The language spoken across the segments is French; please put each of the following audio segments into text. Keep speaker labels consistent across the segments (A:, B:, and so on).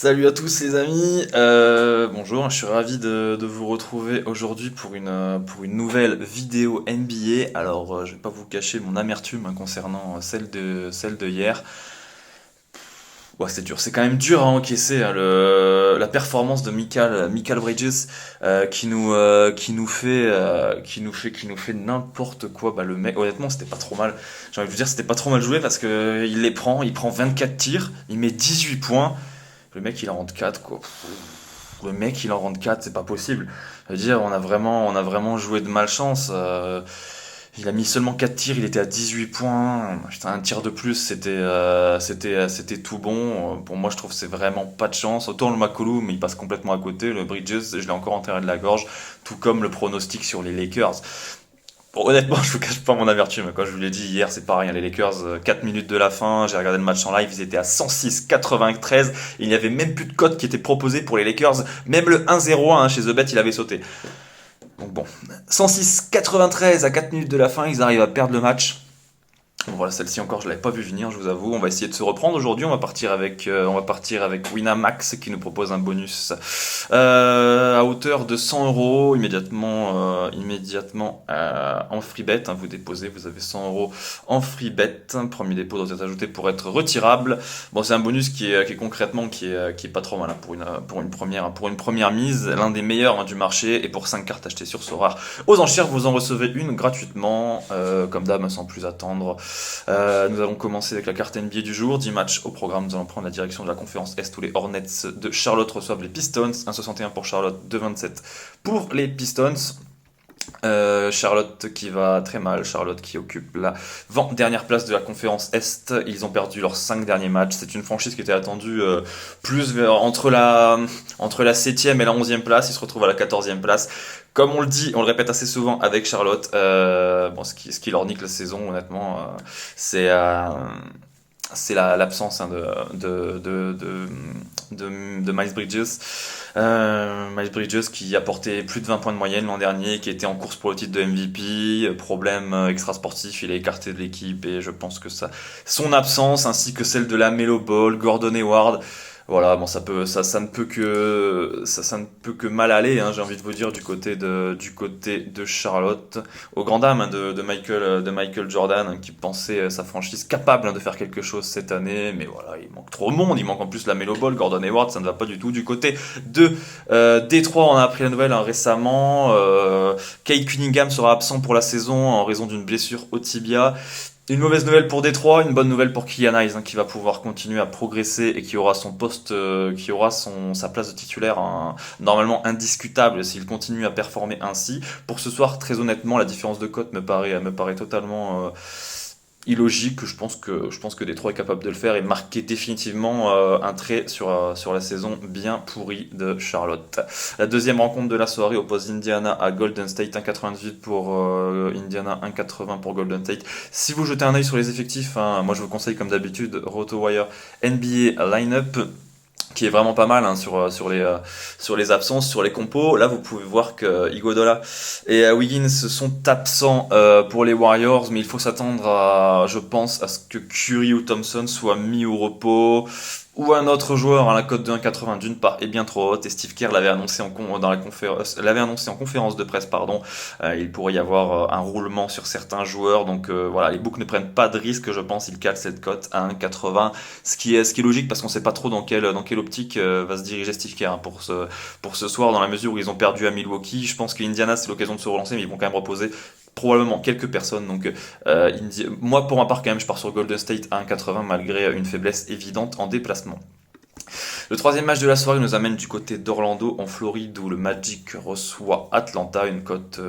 A: Salut à tous les amis, bonjour, je suis ravi de vous retrouver aujourd'hui pour une nouvelle vidéo NBA. Alors je vais pas vous cacher mon amertume concernant celle de hier. Ouais, c'est dur, c'est quand même dur à encaisser hein, la performance de Michael Bridges qui nous fait n'importe quoi. Bah, le mec, honnêtement, c'était pas trop mal. J'ai envie de vous dire, c'était pas trop mal joué parce que il prend 24 tirs, il met 18 points. Le mec, il en rentre 4 quoi. Le mec, il en rentre 4 c'est pas possible. Je veux dire, on a vraiment joué de malchance. Il a mis seulement 4 tirs, il était à 18 points. Putain, un tir de plus, c'était tout bon. Pour moi, je trouve que c'est vraiment pas de chance. Autant le McCollum, il passe complètement à côté. Le Bridges, je l'ai encore enterré de la gorge. Tout comme le pronostic sur les Lakers. Bon, honnêtement, je vous cache pas mon amertume. Quand je vous l'ai dit hier, c'est pareil, hein, les Lakers, 4 minutes de la fin, j'ai regardé le match en live, ils étaient à 106,93. Il n'y avait même plus de cote qui était proposé pour les Lakers. Même le 1-0-1 chez The Bet, il avait sauté. Donc bon, 106,93 à 4 minutes de la fin, ils arrivent à perdre le match. Bon, voilà, celle-ci encore, je l'avais pas vu venir, je vous avoue. On va essayer de se reprendre aujourd'hui. On va partir avec Winamax qui nous propose un bonus à hauteur de 100 euros immédiatement en free bet. Hein, vous déposez, vous avez 100 euros en free bet. Premier dépôt doit être ajouté pour être retirable. Bon, c'est un bonus qui est concrètement qui est pas trop mal hein, pour une première mise, l'un des meilleurs hein, du marché. Et pour 5 cartes achetées sur Sorare aux enchères, vous en recevez une gratuitement, comme d'hab, sans plus attendre. Nous allons commencer avec la carte NBA du jour, 10 matchs au programme, nous allons prendre la direction de la conférence Est où les Hornets de Charlotte reçoivent les Pistons, 1,61 pour Charlotte, 2,27 pour les Pistons. Charlotte qui va très mal, Charlotte qui occupe la dernière place de la conférence Est, ils ont perdu leurs 5 derniers matchs, c'est une franchise qui était attendue entre la 7e et la 11e place, ils se retrouvent à la 14e place. Comme on le dit, on le répète assez souvent avec Charlotte, ce qui leur nique la saison honnêtement, c'est l'absence hein, de Miles Bridges. Miles Bridges qui apportait plus de 20 points de moyenne l'an dernier, qui était en course pour le titre de MVP, problème extra-sportif, il est écarté de l'équipe et je pense que son absence ainsi que celle de la Melo Ball, Gordon Hayward, voilà, bon, ça ne peut que mal aller, hein, j'ai envie de vous dire, du côté de Charlotte, aux grandes dames hein, de Michael Jordan, hein, qui pensait sa franchise capable hein, de faire quelque chose cette année, mais voilà, il manque trop de monde, il manque en plus la Melo Ball, Gordon Hayward, ça ne va pas du tout. Du côté de Détroit, on a appris la nouvelle hein, récemment, Cade Cunningham sera absent pour la saison en raison d'une blessure au tibia. Une mauvaise nouvelle pour Détroit, une bonne nouvelle pour Killian Hayes hein, qui va pouvoir continuer à progresser et qui aura son poste, sa place de titulaire hein, normalement indiscutable s'il continue à performer ainsi. Pour ce soir, très honnêtement, la différence de cote me paraît totalement illogique. Je pense que Détroit est capable de le faire et de marquer définitivement un trait sur la saison bien pourrie de Charlotte. La deuxième rencontre de la soirée oppose Indiana à Golden State, 1,98 pour Indiana, 1,80 pour Golden State. Si vous jetez un œil sur les effectifs, hein, moi je vous conseille comme d'habitude RotoWire NBA Lineup, qui est vraiment pas mal hein, sur les absences, sur les compos. Là, vous pouvez voir que Iguodala et Wiggins sont absents pour les Warriors, mais il faut s'attendre je pense, à ce que Curry ou Thompson soient mis au repos. Ou un autre joueur à la cote de 1,80 d'une part est bien trop haute et Steve Kerr l'avait annoncé l'avait annoncé en conférence de presse pardon. Il pourrait y avoir un roulement sur certains joueurs donc voilà, les books ne prennent pas de risque, je pense, ils calent cette cote à 1,80, ce qui est logique parce qu'on sait pas trop dans quelle optique va se diriger Steve Kerr hein, pour ce soir, dans la mesure où ils ont perdu à Milwaukee. Je pense que Indiana c'est l'occasion de se relancer, mais ils vont quand même reposer probablement quelques personnes. Donc moi pour ma part quand même je pars sur Golden State à 1,80 malgré une faiblesse évidente en déplacement. Le troisième match de la soirée nous amène du côté d'Orlando en Floride où le Magic reçoit Atlanta, une cote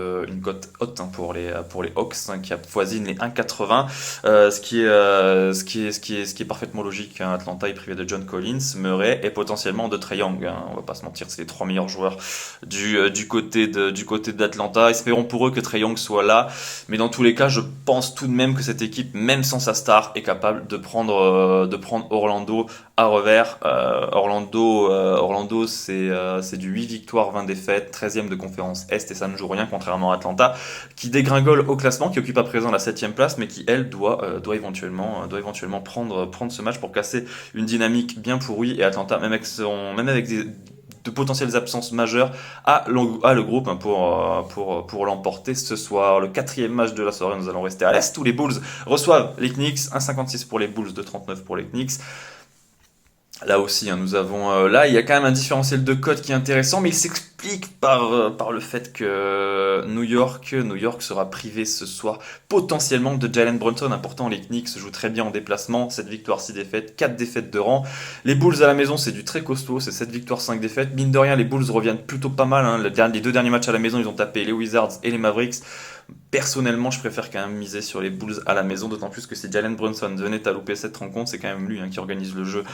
A: haute hein, pour les Hawks hein, qui avoisine les 1,80, ce qui est parfaitement logique hein. Atlanta est privé de John Collins, Murray et potentiellement de Trae Young hein. On va pas se mentir, c'est les trois meilleurs joueurs du côté d'Atlanta. Espérons pour eux que Trae Young soit là, mais dans tous les cas je pense tout de même que cette équipe, même sans sa star, est capable de prendre Orlando à revers. Orlando Orlando c'est du 8 victoires, 20 défaites, 13e de conférence Est, et ça ne joue rien, contrairement à Atlanta, qui dégringole au classement, qui occupe à présent la 7e place, mais qui, elle, doit éventuellement prendre ce match pour casser une dynamique bien pourrie. Et Atlanta, même avec de potentielles absences majeures, a le groupe, hein, pour l'emporter ce soir. Le 4e match de la soirée, nous allons rester à l'Est, où les Bulls reçoivent les Knicks. 1,56 pour les Bulls, 2,39 pour les Knicks. Là aussi, hein, là, il y a quand même un différentiel de cote qui est intéressant, mais il s'explique par le fait que New York sera privé ce soir potentiellement de Jalen Brunson. Pourtant, les Knicks se jouent très bien en déplacement. 7 victoires, 6 défaites, 4 défaites de rang. Les Bulls à la maison, c'est du très costaud, c'est 7 victoires, 5 défaites. Mine de rien, les Bulls reviennent plutôt pas mal, hein. Les 2 derniers matchs à la maison, ils ont tapé les Wizards et les Mavericks. Personnellement, je préfère quand même miser sur les Bulls à la maison, d'autant plus que si Jalen Brunson venait à louper cette rencontre, c'est quand même lui, hein, qui organise le jeu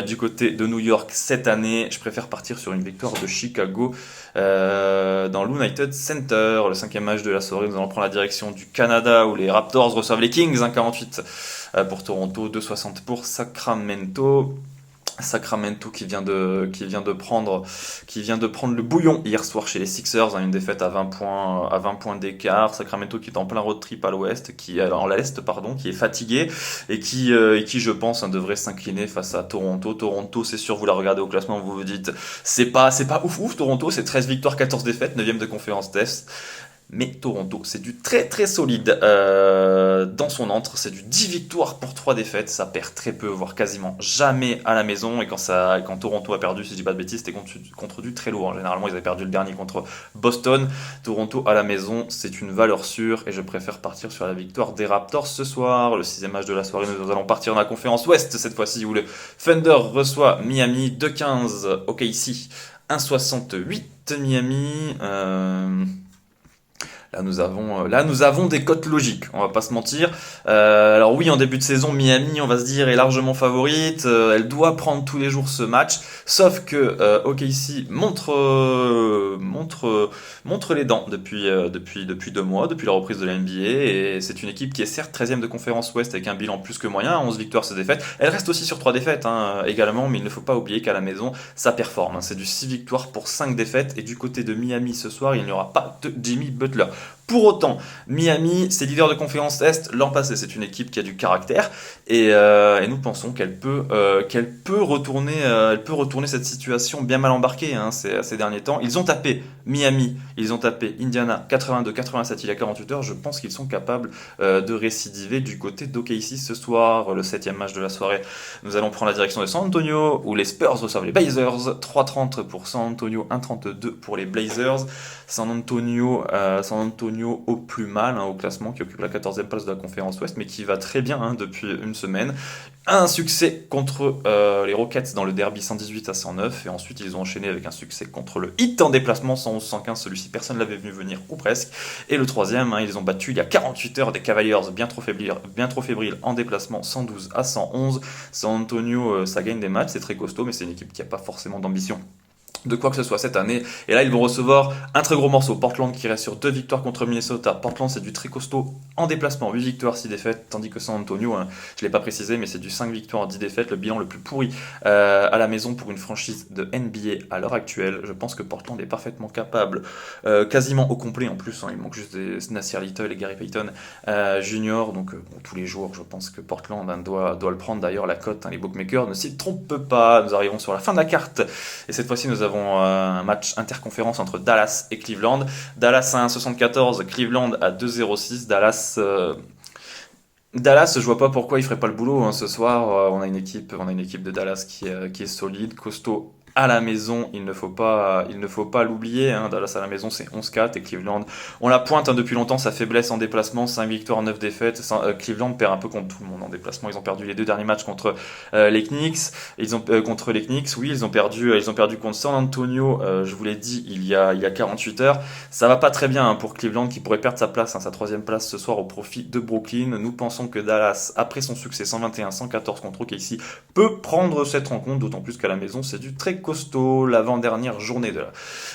A: du côté de New York cette année. Je préfère partir sur une victoire de Chicago dans l'United Center. Le 5e match de la soirée, nous allons prendre la direction du Canada, où les Raptors reçoivent les Kings, 1,48 pour Toronto, 2,60 pour Sacramento. Sacramento qui vient de prendre le bouillon hier soir chez les Sixers, hein, une défaite à 20 points d'écart. Sacramento qui est en plein road trip à l'ouest, qui est fatigué et qui je pense, hein, devrait s'incliner face à Toronto. Toronto, c'est sûr, vous la regardez au classement, vous vous dites c'est pas ouf. Toronto, c'est 13 victoires, 14 défaites, 9e de conférence Est. Mais Toronto, c'est du très très solide dans son antre. C'est du 10 victoires pour 3 défaites. Ça perd très peu, voire quasiment jamais à la maison. Et quand Toronto a perdu, si je dis pas de bêtises, c'était contre du très lourd. Généralement, ils avaient perdu le dernier contre Boston. Toronto à la maison, c'est une valeur sûre. Et je préfère partir sur la victoire des Raptors ce soir. Le 6e match de la soirée, nous allons partir dans la conférence Ouest cette fois-ci, où le Thunder reçoit Miami. 2,15 OKC, 1,68 Miami. Là, nous avons des cotes logiques, on va pas se mentir. Alors oui, en début de saison, Miami, on va se dire, est largement favorite. Elle doit prendre tous les jours ce match. Sauf que OKC montre les dents depuis 2 mois, depuis la reprise de la NBA. Et c'est une équipe qui est certes 13e de conférence Ouest avec un bilan plus que moyen, 11 victoires, 16 défaites. Elle reste aussi sur 3 défaites, hein, également, mais il ne faut pas oublier qu'à la maison, ça performe, hein. C'est du 6 victoires pour 5 défaites. Et du côté de Miami ce soir, il n'y aura pas de Jimmy Butler. Pour autant, Miami, c'est leader de conférence Est l'an passé. C'est une équipe qui a du caractère et nous pensons qu'elle peut retourner cette situation bien mal embarquée, hein, ces derniers temps. Ils ont tapé Miami, ils ont tapé Indiana 82-87 il y a 48 heures. Je pense qu'ils sont capables de récidiver du côté d'OKC ce soir. Le 7e match de la soirée, nous allons prendre la direction de San Antonio, où les Spurs reçoivent les Blazers. 3,30 pour San Antonio, 1,32 pour les Blazers. San Antonio au plus mal, hein, au classement, qui occupe la 14e place de la conférence Ouest, mais qui va très bien, hein, depuis une semaine. Un succès contre les Rockets dans le derby 118-109, et ensuite ils ont enchaîné avec un succès contre le Heat en déplacement 111-115, celui-ci personne ne l'avait vu venir, ou presque. Et le 3e, hein, ils ont battu il y a 48 heures des Cavaliers bien trop fébriles en déplacement 112-111. San Antonio, ça gagne des matchs, c'est très costaud, mais c'est une équipe qui n'a pas forcément d'ambition de quoi que ce soit cette année. Et là, ils vont recevoir un très gros morceau. Portland qui reste sur 2 victoires contre Minnesota. Portland, c'est du très costaud en déplacement. 8 victoires, 6 défaites. Tandis que San Antonio, hein, je ne l'ai pas précisé, mais c'est du 5 victoires, 10 défaites. Le bilan le plus pourri à la maison pour une franchise de NBA à l'heure actuelle. Je pense que Portland est parfaitement capable, quasiment au complet en plus, hein, il manque juste des Nasir Little et Gary Payton Junior. Donc tous les jours, je pense que Portland, hein, doit le prendre. D'ailleurs, la cote, hein, les bookmakers ne s'y trompent pas. Nous arrivons sur la fin de la carte. Et cette fois-ci, nous avons un match interconférence entre Dallas et Cleveland. Dallas à 1,74, Cleveland à 2,06. Dallas, je vois pas pourquoi il ferait pas le boulot, hein, ce soir. On a une équipe de Dallas qui est solide, costaud. À la maison, il ne faut pas l'oublier, hein. Dallas à la maison, c'est 11-4, et Cleveland, on la pointe, hein, depuis longtemps, sa faiblesse en déplacement, 5 victoires, 9 défaites. Cleveland perd un peu contre tout le monde en déplacement. Ils ont perdu les 2 derniers matchs contre les Knicks. Contre les Knicks, oui, ils ont perdu contre San Antonio, je vous l'ai dit, il y a 48 heures. Ça va pas très bien, hein, pour Cleveland, qui pourrait perdre sa place, hein, sa 3e place ce soir au profit de Brooklyn. Nous pensons que Dallas, après son succès 121-114 contre OKC, peut prendre cette rencontre, d'autant plus qu'à la maison, c'est du très costaud. L'avant-dernière journée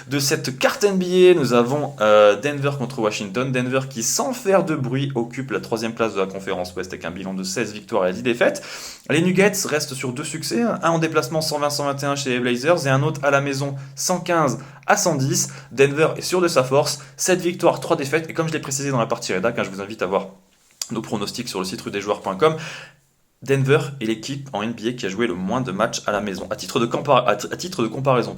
A: de cette carte NBA, nous avons Denver contre Washington. Denver qui, sans faire de bruit, occupe la 3e place de la conférence Ouest avec un bilan de 16 victoires et 10 défaites. Les Nuggets restent sur 2 succès, un en déplacement 120-121 chez les Blazers et un autre à la maison 115-110. Denver est sûr de sa force, 7 victoires, 3 défaites. Et comme je l'ai précisé dans la partie rédac, je vous invite à voir nos pronostics sur le site rudesjoueurs.com. Denver est l'équipe en NBA qui a joué le moins de matchs à la maison. À titre de comparaison,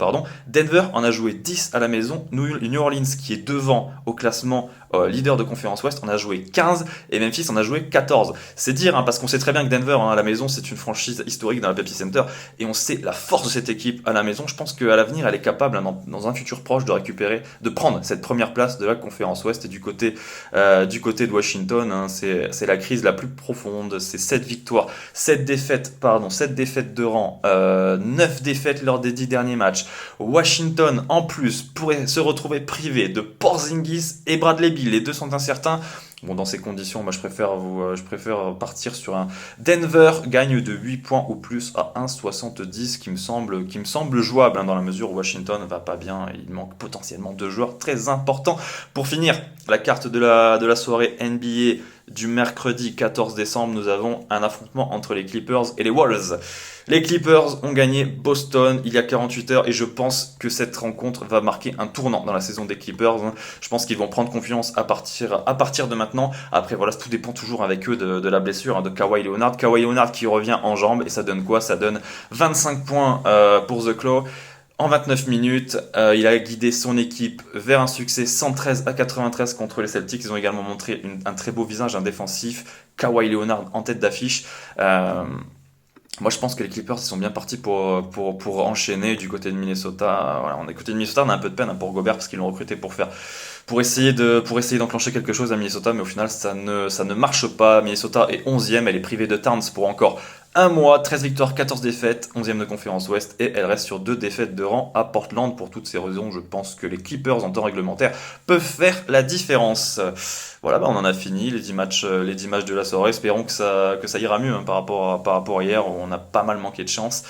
A: Denver en a joué 10 à la maison. New Orleans, qui est devant au classement leader de conférence Ouest, en a joué 15 et Memphis en a joué 14. C'est dire, parce qu'on sait très bien que Denver à la maison, c'est une franchise historique dans la Pepsi Center et on sait la force de cette équipe à la maison. Je pense qu'à l'avenir, elle est capable, dans un futur proche, de prendre cette première place de la conférence Ouest. Et du côté de Washington, c'est la crise la plus profonde. C'est 7 victoires. 7 défaites de rang, 9 défaites lors des 10 derniers matchs. Washington, en plus, pourrait se retrouver privé de Porzingis et Bradley Beal. Les deux sont incertains. Bon, dans ces conditions, je préfère partir sur un Denver gagne de 8 points ou plus à 1,70 qui me semble jouable, dans la mesure où Washington ne va pas bien et il manque potentiellement 2 joueurs très importants. Pour finir, la carte de la soirée NBA du mercredi 14 décembre, nous avons un affrontement entre les Clippers et les Wolves. Les Clippers ont gagné Boston il y a 48 heures et je pense que cette rencontre va marquer un tournant dans la saison des Clippers. Je pense qu'ils vont prendre confiance à partir de maintenant. Après, voilà, tout dépend toujours avec eux de la blessure de Kawhi Leonard. Kawhi Leonard qui revient en jambes et ça donne quoi? Ça donne 25 points pour The Claw. En 29 minutes, il a guidé son équipe vers un succès 113-93 contre les Celtics. Ils ont également montré un très beau visage, un défensif. Kawhi Leonard en tête d'affiche. Moi, je pense que les Clippers ils sont bien partis pour enchaîner du côté de Minnesota. Voilà, du côté de Minnesota, on a un peu de peine pour Gobert parce qu'ils l'ont recruté pour essayer d'enclencher quelque chose à Minnesota, mais au final, ça ne marche pas. Minnesota est 11e, elle est privée de Towns pour encore un mois, 13 victoires, 14 défaites, 11e de conférence Ouest, et elle reste sur 2 défaites de rang à Portland. Pour toutes ces raisons, je pense que les Clippers en temps réglementaire peuvent faire la différence. Voilà, on en a fini, les 10 matchs de la soirée. Espérons que ça ira mieux par rapport à hier, où on a pas mal manqué de chance.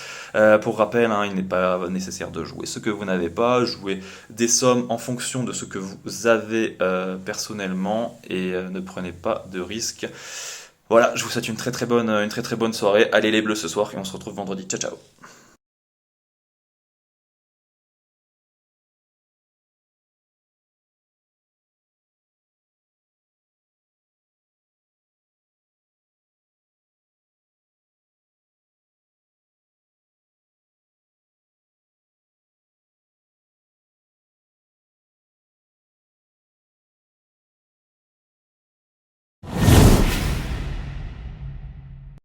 A: Pour rappel, il n'est pas nécessaire de jouer ce que vous n'avez pas, jouer des sommes en fonction de ce que vous avez personnellement, et ne prenez pas de risques. Voilà, je vous souhaite une très très bonne soirée. Allez les Bleus ce soir et on se retrouve vendredi. Ciao ciao.